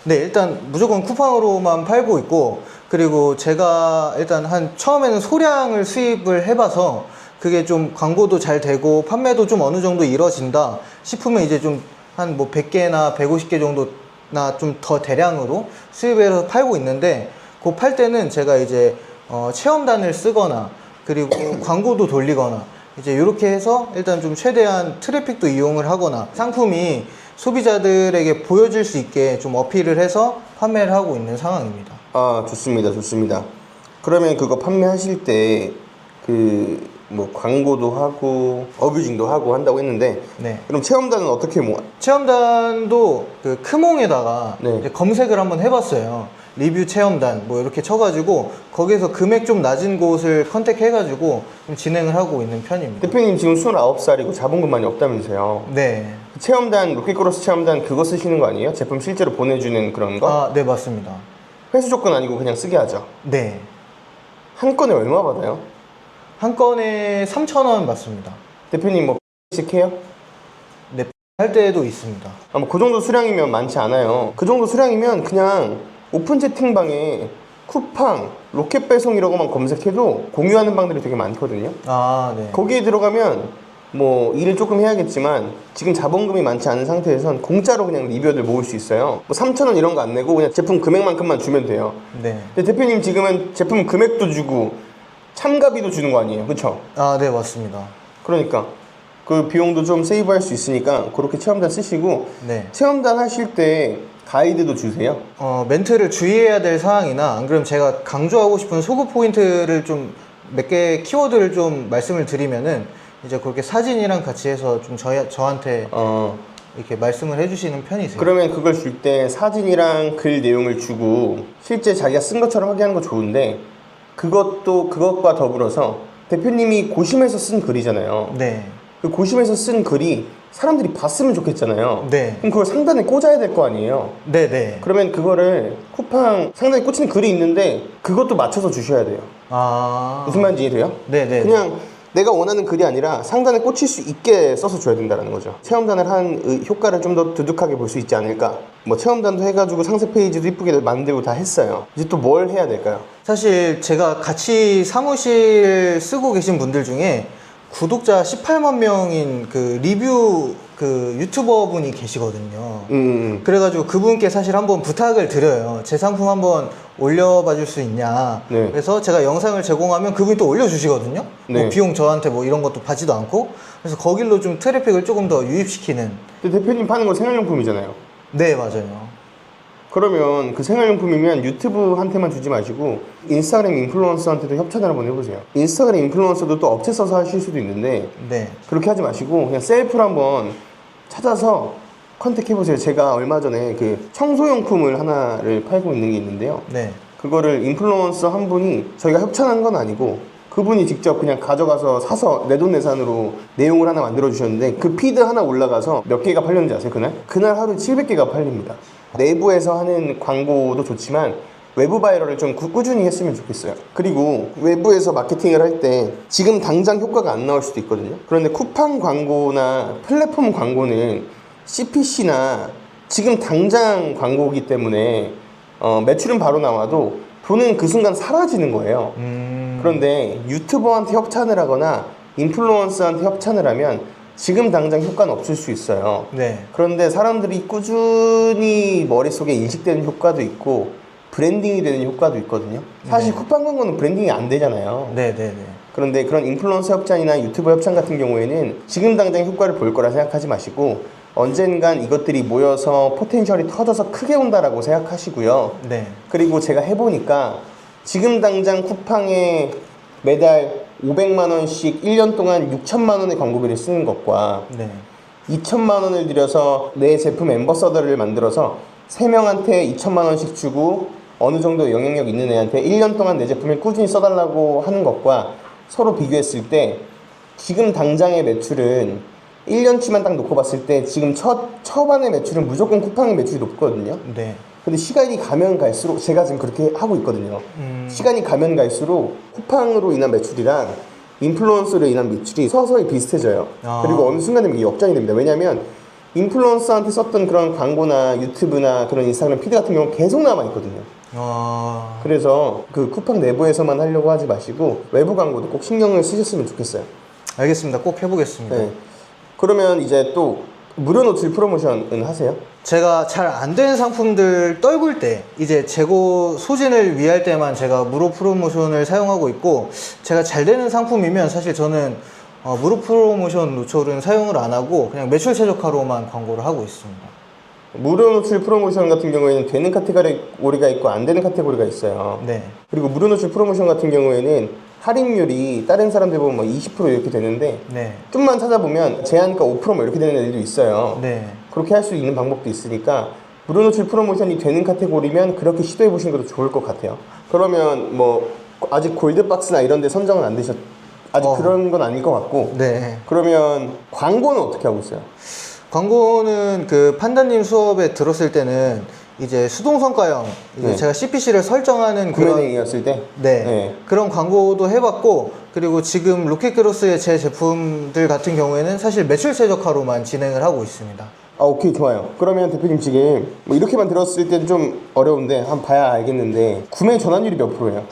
Speaker 2: 네, 일단 무조건 쿠팡으로만 팔고 있고, 그리고 제가 일단 처음에는 소량을 수입을 해봐서 그게 좀 광고도 잘 되고 판매도 좀 어느 정도 이루어진다 싶으면 이제 좀 한 100개나 150개 정도나 좀 더 대량으로 수입해서 팔고 있는데, 그 팔 때는 제가 이제 체험단을 쓰거나 그리고 광고도 돌리거나 이제 이렇게 해서 일단 좀 최대한 트래픽도 이용을 하거나 상품이 소비자들에게 보여줄 수 있게 좀 어필을 해서 판매를 하고 있는 상황입니다.
Speaker 1: 좋습니다. 좋습니다. 그러면 그거 판매하실 때 광고도 하고 어뷰징도 하고 한다고 했는데
Speaker 2: 네.
Speaker 1: 그럼 체험단은 어떻게
Speaker 2: 체험단도 그 크몽에다가
Speaker 1: 네.
Speaker 2: 이제 검색을 한번 해봤어요. 리뷰 체험단 뭐 이렇게 쳐가지고 거기에서 금액 좀 낮은 곳을 컨택해가지고 좀 진행을 하고 있는 편입니다.
Speaker 1: 대표님 지금 29살이고 자본금 많이 없다면서요.
Speaker 2: 네.
Speaker 1: 체험단, 로켓크로스 체험단 그거 쓰시는 거 아니에요? 제품 실제로 보내주는 그런 거?
Speaker 2: 네, 맞습니다.
Speaker 1: 회수 조건 아니고 그냥 쓰게 하죠.
Speaker 2: 네.
Speaker 1: 한 건에 얼마 받아요?
Speaker 2: 한 건에 3,000원 받습니다.
Speaker 1: 대표님 씩 해요?
Speaker 2: 네, 할 때도 있습니다.
Speaker 1: 그 정도 수량이면 많지 않아요. 그 정도 수량이면 그냥 오픈 채팅방에 쿠팡, 로켓 배송이라고만 검색해도 공유하는 방들이 되게 많거든요.
Speaker 2: 네.
Speaker 1: 거기에 들어가면 일을 조금 해야겠지만 지금 자본금이 많지 않은 상태에선 공짜로 그냥 리뷰어들 모을 수 있어요. 3,000원 이런 거 안 내고 그냥 제품 금액만큼만 주면 돼요.
Speaker 2: 네.
Speaker 1: 근데 대표님 지금은 제품 금액도 주고 참가비도 주는 거 아니에요? 그쵸?
Speaker 2: 네, 맞습니다.
Speaker 1: 그러니까 그 비용도 좀 세이브할 수 있으니까 그렇게 체험단 쓰시고
Speaker 2: 네.
Speaker 1: 체험단 하실 때 가이드도 주세요?
Speaker 2: 멘트를 주의해야 될 사항이나 안 그러면 제가 강조하고 싶은 소구 포인트를 좀 몇 개 키워드를 좀 말씀을 드리면은 이제 그렇게 사진이랑 같이 해서 좀 저한테 이렇게 말씀을 해주시는 편이세요.
Speaker 1: 그러면 그걸 줄 때 사진이랑 글 내용을 주고 실제 자기가 쓴 것처럼 하게 하는 거 좋은데 그것과 더불어서 대표님이 고심해서 쓴 글이잖아요.
Speaker 2: 네.
Speaker 1: 그 고심해서 쓴 글이 사람들이 봤으면 좋겠잖아요.
Speaker 2: 네.
Speaker 1: 그럼 그걸 상단에 꽂아야 될 거 아니에요.
Speaker 2: 네네.
Speaker 1: 그러면 그거를 쿠팡 상단에 꽂히는 글이 있는데 그것도 맞춰서 주셔야 돼요.
Speaker 2: 아.
Speaker 1: 무슨 말인지 이해돼요?
Speaker 2: 네네.
Speaker 1: 그냥 내가 원하는 글이 아니라 상단에 꽂힐 수 있게 써서 줘야 된다는 거죠. 체험단을 한 효과를 좀 더 두둑하게 볼 수 있지 않을까. 뭐 체험단도 해가지고 상세 페이지도 이쁘게 만들고 다 했어요. 이제 또 뭘 해야 될까요?
Speaker 2: 사실 제가 같이 사무실 쓰고 계신 분들 중에 구독자 18만 명인 그 리뷰 그 유튜버 분이 계시거든요. 그래가지고 그분께 사실 한번 부탁을 드려요. 제 상품 한번 올려봐 줄 수 있냐.
Speaker 1: 네.
Speaker 2: 그래서 제가 영상을 제공하면 그분이 또 올려주시거든요.
Speaker 1: 네.
Speaker 2: 뭐 비용 저한테 뭐 이런 것도 받지도 않고. 그래서 거길로 좀 트래픽을 조금 더 유입시키는.
Speaker 1: 근데 대표님 파는 건 생활용품이잖아요.
Speaker 2: 네, 맞아요.
Speaker 1: 그러면 그 생활용품이면 유튜브한테만 주지 마시고 인스타그램 인플루언서한테도 협찬을 한번 해보세요. 인스타그램 인플루언서도 또 업체 써서 하실 수도 있는데
Speaker 2: 네.
Speaker 1: 그렇게 하지 마시고 그냥 셀프로 한번 찾아서 컨택해보세요. 제가 얼마 전에 그 청소용품을 하나를 팔고 있는 게 있는데요.
Speaker 2: 네.
Speaker 1: 그거를 인플루언서 한 분이 저희가 협찬한 건 아니고 그분이 직접 그냥 가져가서 사서 내돈내산으로 내용을 하나 만들어 주셨는데 그 피드 하나 올라가서 몇 개가 팔렸는지 아세요? 그날 하루에 700개가 팔립니다. 내부에서 하는 광고도 좋지만 외부 바이럴을 좀 꾸준히 했으면 좋겠어요. 그리고 외부에서 마케팅을 할 때 지금 당장 효과가 안 나올 수도 있거든요. 그런데 쿠팡 광고나 플랫폼 광고는 CPC나 지금 당장 광고이기 때문에 매출은 바로 나와도 돈은 그 순간 사라지는 거예요. 그런데 유튜버한테 협찬을 하거나 인플루언서한테 협찬을 하면 지금 당장 효과는 없을 수 있어요.
Speaker 2: 네.
Speaker 1: 그런데 사람들이 꾸준히 머릿속에 인식되는 효과도 있고 브랜딩이 되는 효과도 있거든요. 사실 쿠팡 광고는 브랜딩이 안 되잖아요.
Speaker 2: 네네네.
Speaker 1: 그런데 그런 인플루언서 협찬이나 유튜버 협찬 같은 경우에는 지금 당장 효과를 볼 거라 생각하지 마시고 언젠간 이것들이 모여서 포텐셜이 터져서 크게 온다라고 생각하시고요.
Speaker 2: 네.
Speaker 1: 그리고 제가 해보니까 지금 당장 쿠팡에 매달 500만 원씩 1년 동안 6천만 원의 광고비를 쓰는 것과
Speaker 2: 네.
Speaker 1: 2천만 원을 들여서 내 제품 앰버서더를 만들어서 3명한테 2천만 원씩 주고 어느 정도 영향력 있는 애한테 1년 동안 내 제품을 꾸준히 써달라고 하는 것과 서로 비교했을 때 지금 당장의 매출은 1년치만 딱 놓고 봤을 때 지금 초반의 매출은 무조건 쿠팡의 매출이 높거든요.
Speaker 2: 네.
Speaker 1: 근데 시간이 가면 갈수록 제가 지금 그렇게 하고 있거든요. 시간이 가면 갈수록 쿠팡으로 인한 매출이랑 인플루언서로 인한 매출이 서서히 비슷해져요.
Speaker 2: 아.
Speaker 1: 그리고 어느 순간 되면 이게 역전이 됩니다. 왜냐하면 인플루언서한테 썼던 그런 광고나 유튜브나 그런 인스타그램 피드 같은 경우는 계속 남아있거든요. 그래서 그 쿠팡 내부에서만 하려고 하지 마시고 외부 광고도 꼭 신경을 쓰셨으면 좋겠어요.
Speaker 2: 알겠습니다. 꼭 해보겠습니다.
Speaker 1: 네. 그러면 이제 또 무료 노출 프로모션은 하세요?
Speaker 2: 제가 잘 안 되는 상품들 떨굴 때 이제 재고 소진을 위할 때만 제가 무료 프로모션을 사용하고 있고 제가 잘 되는 상품이면 사실 저는 무료 프로모션 노출은 사용을 안 하고 그냥 매출 최적화로만 광고를 하고 있습니다.
Speaker 1: 무료 노출 프로모션 같은 경우에는 되는 카테고리가 있고 안 되는 카테고리가 있어요.
Speaker 2: 네.
Speaker 1: 그리고 무료 노출 프로모션 같은 경우에는 할인율이 다른 사람들 보면 뭐 20% 이렇게 되는데
Speaker 2: 네.
Speaker 1: 좀만 찾아보면 제한가 5%뭐 이렇게 되는 애들도 있어요.
Speaker 2: 네.
Speaker 1: 그렇게 할 수 있는 방법도 있으니까 무료 노출 프로모션이 되는 카테고리면 그렇게 시도해 보시는 것도 좋을 것 같아요. 그러면 뭐 아직 골드박스나 이런 데 선정은 안 되셨 아직 그런 건 아닐 것 같고
Speaker 2: 네.
Speaker 1: 그러면 광고는 어떻게 하고 있어요?
Speaker 2: 광고는 그 판다님 수업에 들었을 때는 이제 수동성과형 이제
Speaker 1: 네.
Speaker 2: 제가 CPC를 설정하는 그런
Speaker 1: 구매대행이었을 때?
Speaker 2: 네. 그런 광고도 해봤고 그리고 지금 로켓그로스의 제 제품들 같은 경우에는 사실 매출 최적화로만 진행을 하고 있습니다.
Speaker 1: 아, 오케이, 좋아요. 그러면 대표님 지금 뭐 이렇게만 들었을 때는 좀 어려운데 한번 봐야 알겠는데 구매 전환율이 몇 프로예요?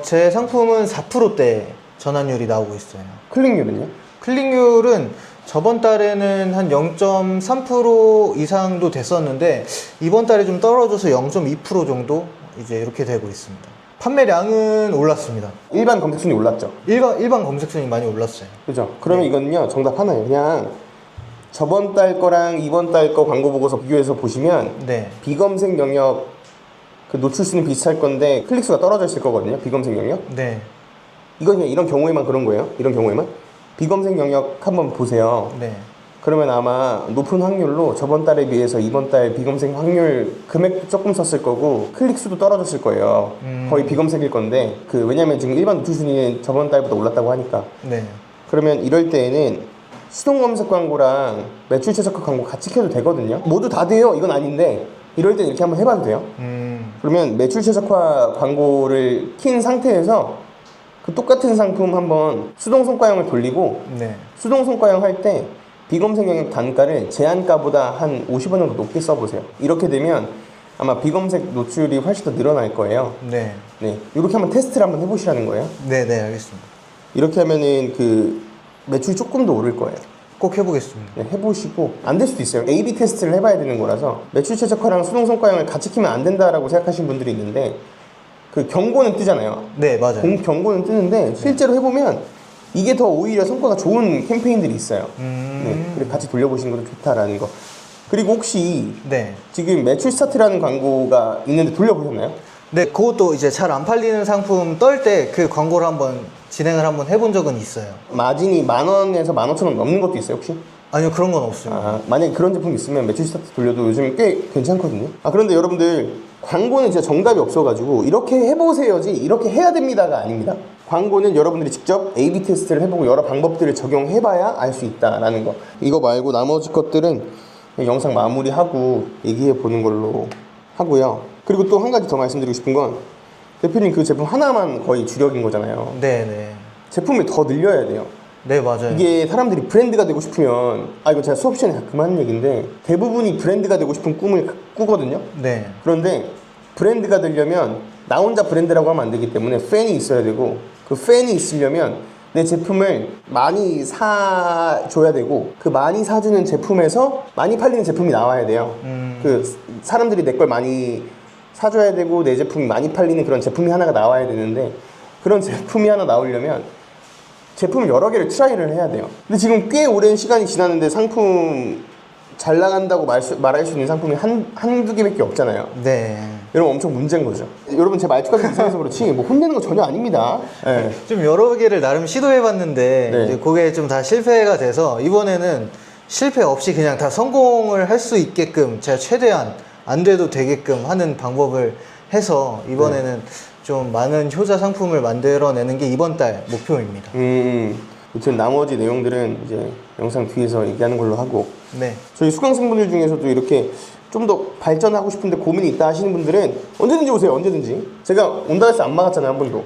Speaker 2: 제 상품은 4%대 전환율이 나오고 있어요.
Speaker 1: 클릭률은요?
Speaker 2: 클릭률은 저번 달에는 한 0.3% 이상도 됐었는데 이번 달에 좀 떨어져서 0.2% 정도 이제 이렇게 되고 있습니다. 판매량은 올랐습니다.
Speaker 1: 일반 검색순위 올랐죠?
Speaker 2: 일반 검색순위 많이 올랐어요.
Speaker 1: 그죠? 그러면 이거는요 정답 하나예요. 그냥 저번 달 거랑 이번 달 거 광고 보고서 비교해서 보시면
Speaker 2: 네.
Speaker 1: 비검색 영역 그 노출 수는 비슷할 건데 클릭 수가 떨어져 있을 거거든요. 비검색 영역.
Speaker 2: 네.
Speaker 1: 이건 그냥 이런 경우에만 그런 거예요. 이런 경우에만 비검색 영역 한번 보세요.
Speaker 2: 네.
Speaker 1: 그러면 아마 높은 확률로 저번 달에 비해서 이번 달 비검색 확률 금액도 조금 썼을 거고 클릭 수도 떨어졌을 거예요. 거의 비검색일 건데 왜냐면 지금 일반 노출 순위는 저번 달보다 올랐다고 하니까.
Speaker 2: 네.
Speaker 1: 그러면 이럴 때에는 수동 검색 광고랑 매출 최적화 광고 같이 켜도 되거든요. 모두 다 돼요. 이건 아닌데 이럴 때 이렇게 한번 해봐도 돼요. 그러면 매출 최적화 광고를 킨 상태에서 그 똑같은 상품 한번 수동 성과형을 돌리고
Speaker 2: 네.
Speaker 1: 수동 성과형 할 때 비검색 영역 단가를 제한가보다 한 50원 정도 높게 써보세요. 이렇게 되면 아마 비검색 노출이 훨씬 더 늘어날 거예요.
Speaker 2: 네.
Speaker 1: 네, 이렇게 한번 테스트를 한번 해보시라는 거예요.
Speaker 2: 네, 네, 알겠습니다.
Speaker 1: 이렇게 하면은 매출이 조금 더 오를 거예요.
Speaker 2: 꼭 해보겠습니다.
Speaker 1: 네, 해보시고 안 될 수도 있어요. A/B 테스트를 해봐야 되는 거라서 매출 최적화랑 수동 성과형을 같이 키면 안 된다라고 생각하시는 분들이 있는데 경고는 뜨잖아요.
Speaker 2: 네, 맞아요.
Speaker 1: 경고는 뜨는데 실제로 해보면 이게 더 오히려 성과가 좋은 캠페인들이 있어요. 네, 그래 같이 돌려보시는 것도 좋다라는 거. 그리고 혹시
Speaker 2: 네.
Speaker 1: 지금 매출 스타트라는 광고가 있는데 돌려보셨나요?
Speaker 2: 네, 그것도 이제 잘 안 팔리는 상품 떨 때 그 광고를 한번 진행을 한번 해본 적은 있어요.
Speaker 1: 마진이 10,000원에서 15,000원 넘는 것도 있어요 혹시?
Speaker 2: 아니요, 그런 건 없습니다.
Speaker 1: 만약에 그런 제품 있으면 매출 스타트 돌려도 요즘 꽤 괜찮거든요. 그런데 여러분들 광고는 진짜 정답이 없어가지고 이렇게 해보세요지 이렇게 해야 됩니다가 아닙니다. 광고는 여러분들이 직접 A/B 테스트를 해보고 여러 방법들을 적용해봐야 알 수 있다라는 거. 이거 말고 나머지 것들은 영상 마무리하고 얘기해보는 걸로 하고요. 그리고 또 한 가지 더 말씀드리고 싶은 건 대표님 그 제품 하나만 거의 주력인 거잖아요.
Speaker 2: 네, 네.
Speaker 1: 제품을 더 늘려야 돼요.
Speaker 2: 네, 맞아요.
Speaker 1: 이게 사람들이 브랜드가 되고 싶으면 이거 제가 수업 시간에 가끔 하는 얘기인데 대부분이 브랜드가 되고 싶은 꿈을 꾸거든요.
Speaker 2: 네.
Speaker 1: 그런데 브랜드가 되려면 나 혼자 브랜드라고 하면 안 되기 때문에 팬이 있어야 되고 그 팬이 있으려면 내 제품을 많이 사줘야 되고 그 많이 사주는 제품에서 많이 팔리는 제품이 나와야 돼요. 사람들이 내 걸 많이 사줘야 되고 내 제품이 많이 팔리는 그런 제품이 하나가 나와야 되는데 그런 제품이 하나 나오려면 제품을 여러 개를 트라이를 해야 돼요. 근데 지금 꽤 오랜 시간이 지났는데 상품 잘 나간다고 말할 수 있는 상품이 한두 개밖에 없잖아요.
Speaker 2: 네.
Speaker 1: 여러분 엄청 문제인 거죠. 여러분 제 말투가 좀 이상해서 그렇지 뭐 혼내는 거 전혀 아닙니다. 네.
Speaker 2: 좀 여러 개를 나름 시도해봤는데
Speaker 1: 네.
Speaker 2: 이제 그게 좀 다 실패가 돼서 이번에는 실패 없이 그냥 다 성공을 할 수 있게끔 제가 최대한 안 돼도 되게끔 하는 방법을 해서 이번에는 좀 많은 효자 상품을 만들어내는 게 이번 달 목표입니다.
Speaker 1: 아무튼 나머지 내용들은 이제 영상 뒤에서 얘기하는 걸로 하고
Speaker 2: 네.
Speaker 1: 저희 수강생분들 중에서도 이렇게 좀 더 발전하고 싶은데 고민이 있다 하시는 분들은 언제든지 오세요. 언제든지. 제가 온다 해서 안 막았잖아요. 한 번도.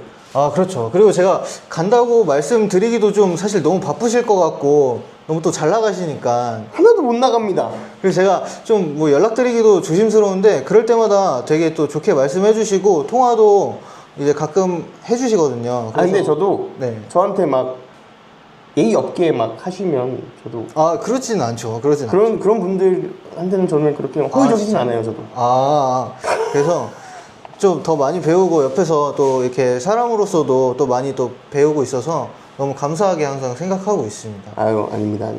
Speaker 2: 그렇죠. 그리고 제가 간다고 말씀드리기도 좀 사실 너무 바쁘실 것 같고 너무 또 잘 나가시니까
Speaker 1: 하나도 못 나갑니다.
Speaker 2: 그래서 제가 좀 뭐 연락드리기도 조심스러운데 그럴 때마다 되게 또 좋게 말씀해 주시고 통화도 이제 가끔 해 주시거든요.
Speaker 1: 근데 저도
Speaker 2: 네.
Speaker 1: 저한테 막 예의 없게 막 하시면 저도
Speaker 2: 그렇진 않죠. 그러진 않죠.
Speaker 1: 그런 분들한테는 저는 그렇게 호의적이진 않아요. 저도.
Speaker 2: 그래서 좀 더 많이 배우고 옆에서 또 이렇게 사람으로서도 또 많이 또 배우고 있어서 너무 감사하게 항상 생각하고 있습니다.
Speaker 1: 아닙니다.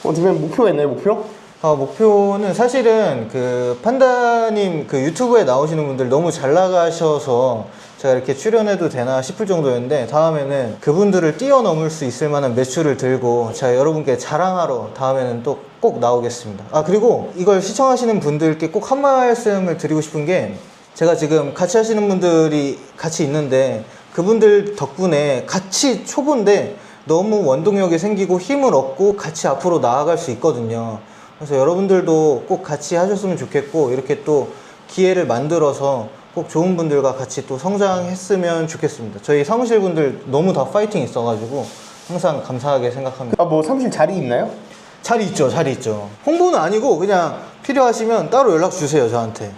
Speaker 1: 대표님 목표가 있나요? 목표?
Speaker 2: 목표는 사실은 그 판다님 그 유튜브에 나오시는 분들 너무 잘 나가셔서 제가 이렇게 출연해도 되나 싶을 정도였는데 다음에는 그분들을 뛰어넘을 수 있을 만한 매출을 들고 제가 여러분께 자랑하러 다음에는 또 꼭 나오겠습니다. 그리고 이걸 시청하시는 분들께 꼭 한 말씀을 드리고 싶은 게 제가 지금 같이 하시는 분들이 같이 있는데 그분들 덕분에 같이 초보인데 너무 원동력이 생기고 힘을 얻고 같이 앞으로 나아갈 수 있거든요. 그래서 여러분들도 꼭 같이 하셨으면 좋겠고 이렇게 또 기회를 만들어서 꼭 좋은 분들과 같이 또 성장했으면 좋겠습니다. 저희 사무실 분들 너무 다 파이팅 있어가지고 항상 감사하게 생각합니다.
Speaker 1: 뭐 사무실 자리 있나요?
Speaker 2: 자리 있죠. 홍보는 아니고 그냥 필요하시면 따로 연락 주세요, 저한테.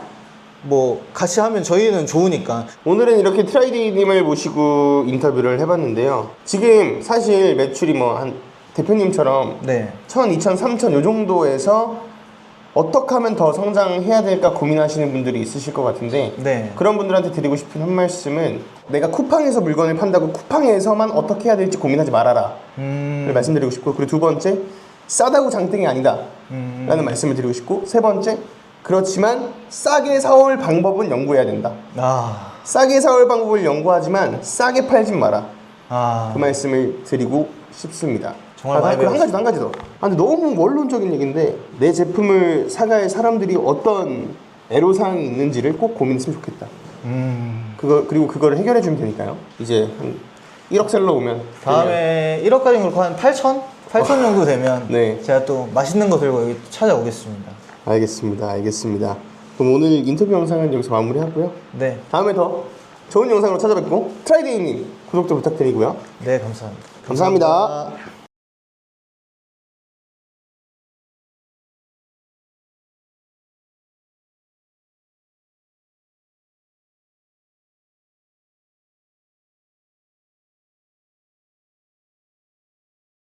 Speaker 2: 뭐 같이 하면 저희는 좋으니까.
Speaker 1: 오늘은 이렇게 트라이디님을 모시고 인터뷰를 해봤는데요. 지금 사실 매출이 한 대표님처럼
Speaker 2: 네.
Speaker 1: 1,000, 2,000, 3,000 요 정도에서 어떻게 하면 더 성장해야 될까 고민하시는 분들이 있으실 것 같은데
Speaker 2: 네.
Speaker 1: 그런 분들한테 드리고 싶은 한 말씀은 내가 쿠팡에서 물건을 판다고 쿠팡에서만 어떻게 해야 될지 고민하지 말아라 를 말씀드리고 싶고 그리고 두 번째 싸다고 장땡이 아니다 라는 말씀을 드리고 싶고 세 번째 그렇지만 싸게 사올 방법은 연구해야 된다. 싸게 사올 방법을 연구하지만 싸게 팔진 마라. 그 말씀을 드리고 싶습니다.
Speaker 2: 정말 많이 배웠어요.
Speaker 1: 한 가지 더. 근데 너무 원론적인 얘기인데 내 제품을 사갈 사람들이 어떤 애로사항이 있는지를 꼭 고민했으면 좋겠다. 그리고 그거를 해결해 주면 되니까요. 이제 한 1억 셀러 오면
Speaker 2: 다음에 1억까지는 그렇고 한 8천 정도 되면
Speaker 1: 네.
Speaker 2: 제가 또 맛있는 거 들고 여기 찾아오겠습니다.
Speaker 1: 알겠습니다. 그럼 오늘 인터뷰 영상은 여기서 마무리하고요.
Speaker 2: 네,
Speaker 1: 다음에 더 좋은 영상으로 찾아뵙고 트라이데이님 구독도 부탁드리고요.
Speaker 2: 네 감사합니다.
Speaker 1: 감사합니다.